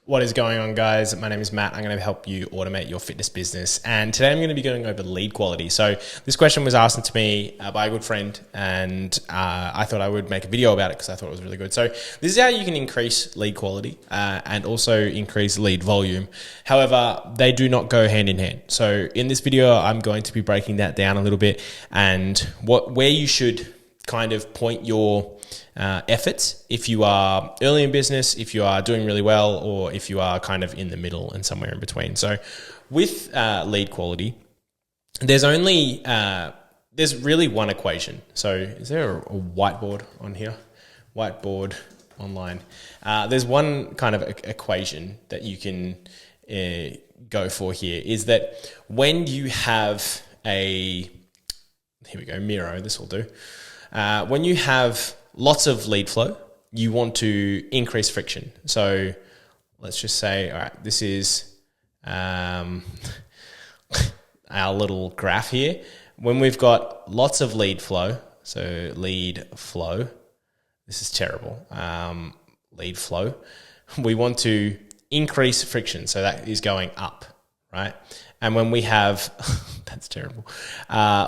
What is going on, guys? My name is Matt. I'm going to help you automate your fitness business. And today I'm going to be going over lead quality. So this question was asked to me by a good friend, and I thought I would make a video about it because I thought it was really good. So this is how you can increase lead quality and also increase lead volume. However, they do not go hand in hand. So in this video, I'm going to be breaking that down a little bit and where you should kind of point your efforts if you are early in business, if you are doing really well, or if you are kind of in the middle and somewhere in between. So with lead quality, there's really one equation. So is there a whiteboard on here? Whiteboard online. There's one kind of equation that you can go for here, is that when you have here we go, Miro, this will do. When you have lots of lead flow, you want to increase friction. So let's just say, all right, this is our little graph here. When we've got lots of lead flow, so lead flow, this is terrible, lead flow, we want to increase friction. So that is going up, right? And when we have, that's terrible.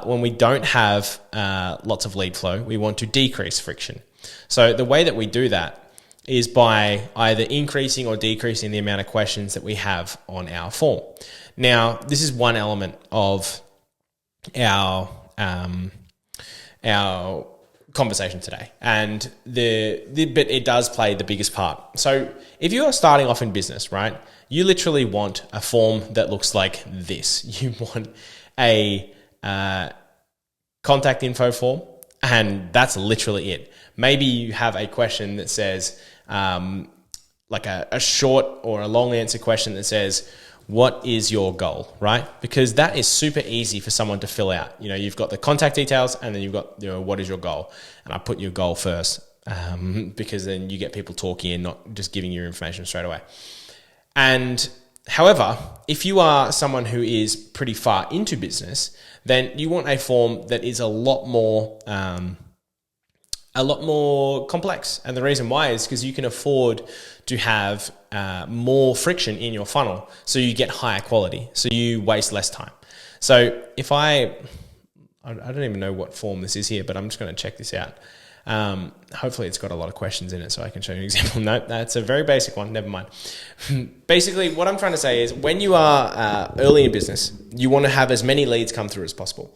When we don't have lots of lead flow, we want to decrease friction. So the way that we do that is by either increasing or decreasing the amount of questions that we have on our form. Now, this is one element of our conversation today, and but it does play the biggest part. So if you are starting off in business, right, you literally want a form that looks like this. You want a contact info form, and that's literally it. Maybe you have a question that says, like a short or a long answer question that says, what is your goal, right? Because that is super easy for someone to fill out. You know, you've got the contact details, and then you've got, what is your goal? And I put your goal first, because then you get people talking and not just giving you information straight away. And however, if you are someone who is pretty far into business, then you want a form that is a lot more complex. And the reason why is because you can afford to have more friction in your funnel, so you get higher quality, so you waste less time. So if I don't even know what form this is here, but I'm just going to check this out. Hopefully it's got a lot of questions in it, so I can show you an example. No, that's a very basic one. Never mind. Basically, what I'm trying to say is when you are early in business, you want to have as many leads come through as possible.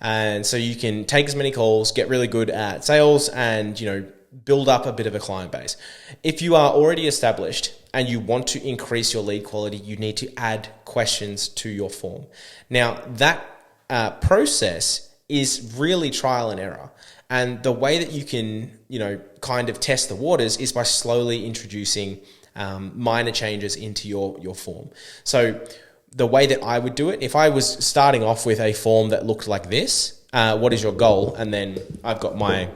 And so you can take as many calls, get really good at sales, and, build up a bit of a client base. If you are already established and you want to increase your lead quality, you need to add questions to your form. Now, that process is really trial and error. And the way that you can, kind of test the waters is by slowly introducing minor changes into your form. So the way that I would do it, if I was starting off with a form that looked like this, what is your goal? And then I've got my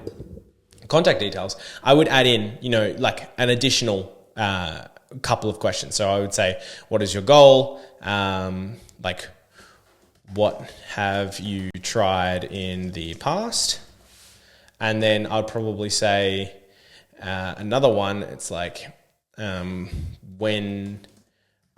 contact details, I would add in, like an additional couple of questions. So I would say, what is your goal? Like, what have you tried in the past? And then I'd probably say another one. It's like, when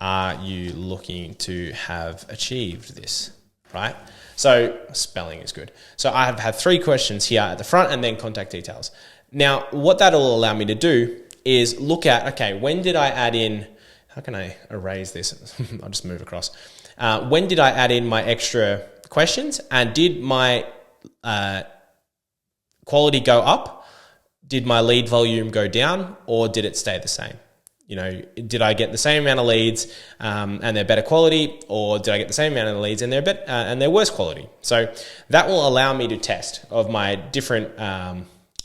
are you looking to have achieved this, right? So spelling is good. So I have had 3 questions here at the front, and then contact details. Now, what that'll allow me to do is look at, okay, when did I add in, how can I erase this? I'll just move across. When did I add in my extra questions, and did my quality go up? Did my lead volume go down, or did it stay the same? Did I get the same amount of leads and they're better quality, or did I get the same amount of leads and they're worse quality? So that will allow me to test of my different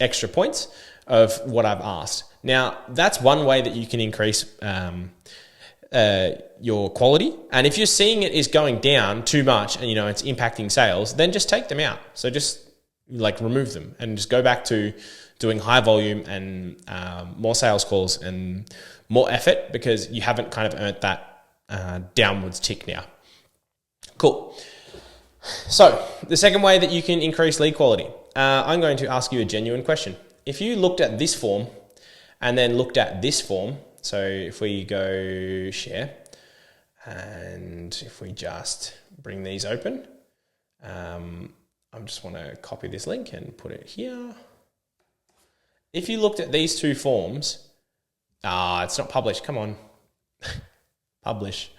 extra points of what I've asked. Now, that's one way that you can increase your quality. And if you're seeing it is going down too much and it's impacting sales, then just take them out. So just remove them and just go back to doing high volume and more sales calls and more effort, because you haven't kind of earned that downwards tick now. Cool. So the second way that you can increase lead quality, I'm going to ask you a genuine question. If you looked at this form and then looked at this form, So if we go share, and if we just bring these open, I just want to copy this link and put it here. If you looked at these two forms, it's not published. Come on, publish.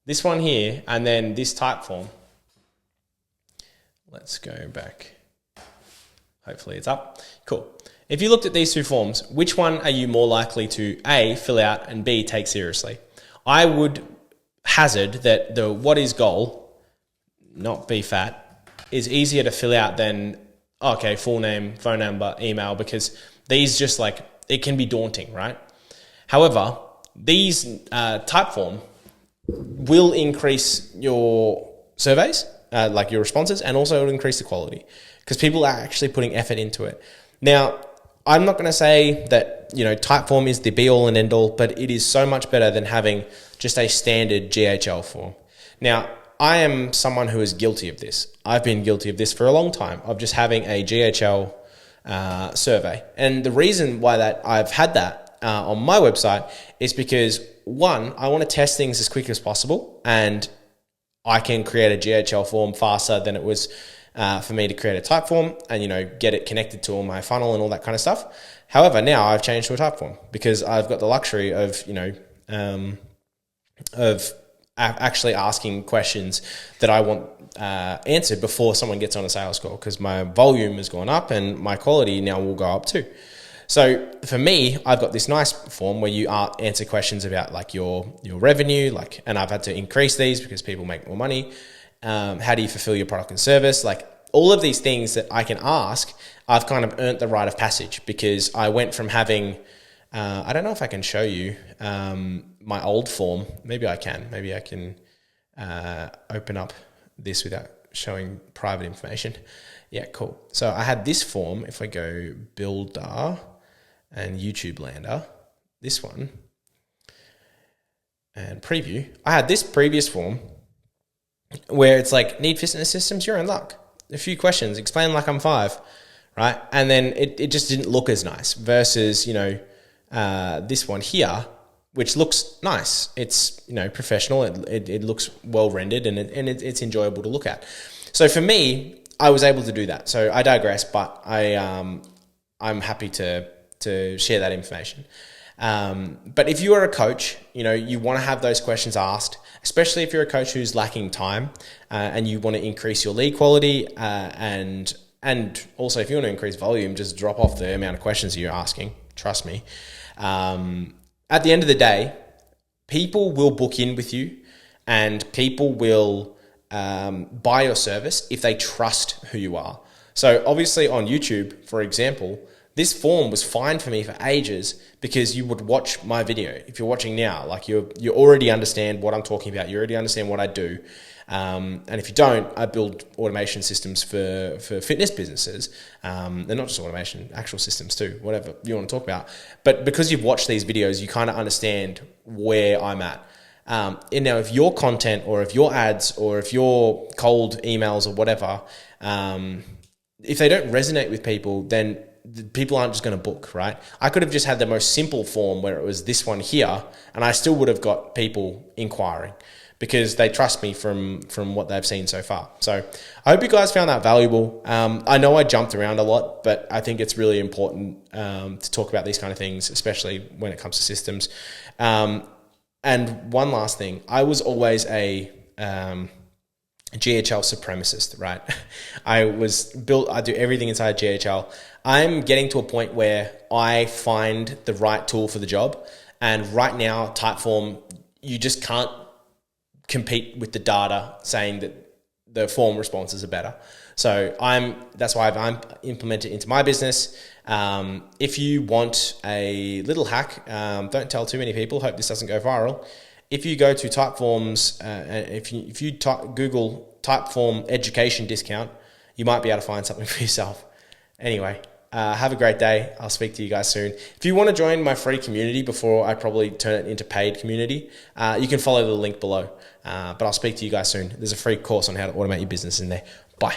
This one here, and then this type form. Let's go back. Hopefully it's up. Cool. If you looked at these two forms, which one are you more likely to A, fill out, and B, take seriously? I would hazard that the what is goal, not be fat, is easier to fill out than, okay, full name, phone number, email, because these just like, it can be daunting, right? However, these type form will increase your surveys, like your responses, and also it'll increase the quality because people are actually putting effort into it. Now, I'm not going to say that, type form is the be all and end all, but it is so much better than having just a standard GHL form. Now, I am someone who is guilty of this. I've been guilty of this for a long time, of just having a GHL survey. And the reason why that I've had that on my website is because, one, I want to test things as quick as possible, and I can create a GHL form faster than it was for me to create a type form and, get it connected to all my funnel and all that kind of stuff. However, now I've changed to a type form because I've got the luxury of, actually asking questions that I want answered before someone gets on a sales call, because my volume has gone up and my quality now will go up too. So for me, I've got this nice form where you answer questions about like your revenue, and I've had to increase these because people make more money. How do you fulfill your product and service? Like all of these things that I can ask, I've kind of earned the rite of passage because I went from having, I don't know if I can show you my old form. Maybe I can. Maybe I can open up this without showing private information. Yeah, cool. So I had this form. If I go Builder and YouTube Lander, this one, and Preview, I had this previous form where it's like, need fitness systems, you're in luck. A few questions, explain like I'm 5, right? And then it just didn't look as nice versus, this one here, which looks nice. It's, professional. It looks well rendered and it's enjoyable to look at. So for me, I was able to do that. So I digress, but I'm happy to share that information. But if you are a coach, you want to have those questions asked, especially if you're a coach who's lacking time and you want to increase your lead quality and also if you want to increase volume, just drop off the amount of questions that you're asking. Trust me. At the end of the day, people will book in with you and people will buy your service if they trust who you are. So obviously on YouTube, for example, this form was fine for me for ages because you would watch my video. If you're watching now, like you already understand what I'm talking about. You already understand what I do. And if you don't, I build automation systems for fitness businesses. They're not just automation, actual systems too, whatever you want to talk about. But because you've watched these videos, you kind of understand where I'm at. And now if your content or if your ads or if your cold emails or whatever, if they don't resonate with people, then people aren't just going to book, right? I could have just had the most simple form where it was this one here and I still would have got people inquiring because they trust me from what they've seen so far. So I hope you guys found that valuable. I know I jumped around a lot, but I think it's really important to talk about these kind of things, especially when it comes to systems. And one last thing, I was always a GHL supremacist, right? I do everything inside GHL. I'm getting to a point where I find the right tool for the job. And right now, Typeform, you just can't compete with the data saying that the form responses are better. So that's why I've implemented it into my business. If you want a little hack, don't tell too many people, hope this doesn't go viral. If you go to Typeform's, if you Google Typeform education discount, you might be able to find something for yourself. Anyway, have a great day. I'll speak to you guys soon. If you want to join my free community before I probably turn it into paid community, you can follow the link below. But I'll speak to you guys soon. There's a free course on how to automate your business in there. Bye.